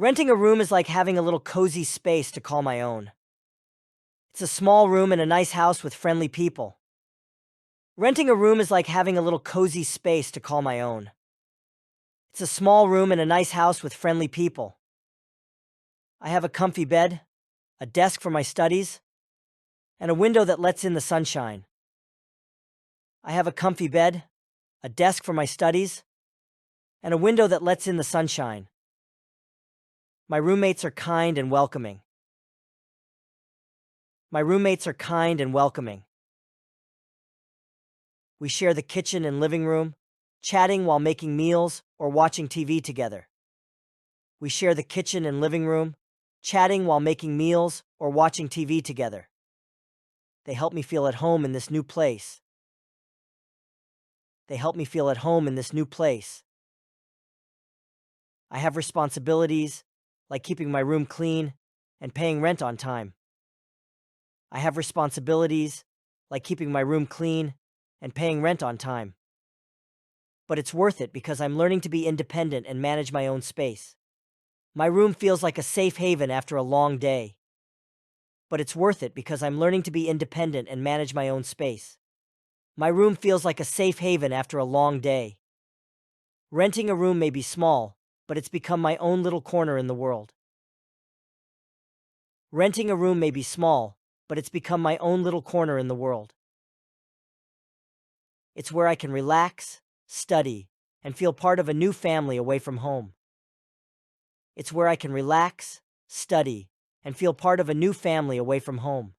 Renting a room is like having a little cozy space to call my own. It's a small room in a nice house with friendly people. Renting a room is like having a little cozy space to call my own. It's a small room in a nice house with friendly people. I have a comfy bed, a desk for my studies, and a window that lets in the sunshine. I have a comfy bed, a desk for my studies, and a window that lets in the sunshine. My roommates are kind and welcoming. My roommates are kind and welcoming. We share the kitchen and living room, chatting while making meals or watching TV together. We share the kitchen and living room, chatting while making meals or watching TV together. They help me feel at home in this new place. They help me feel at home in this new place. I have responsibilities, like keeping my room clean and paying rent on time. I have responsibilities, like keeping my room clean and paying rent on time. But it's worth it because I'm learning to be independent and manage my own space. My room feels like a safe haven after a long day. But it's worth it because I'm learning to be independent and manage my own space. My room feels like a safe haven after a long day. Renting a room may be small, but it's become my own little corner in the world. Renting a room may be small, but it's become my own little corner in the world. It's where I can relax, study, and feel part of a new family away from home. It's where I can relax, study, and feel part of a new family away from home.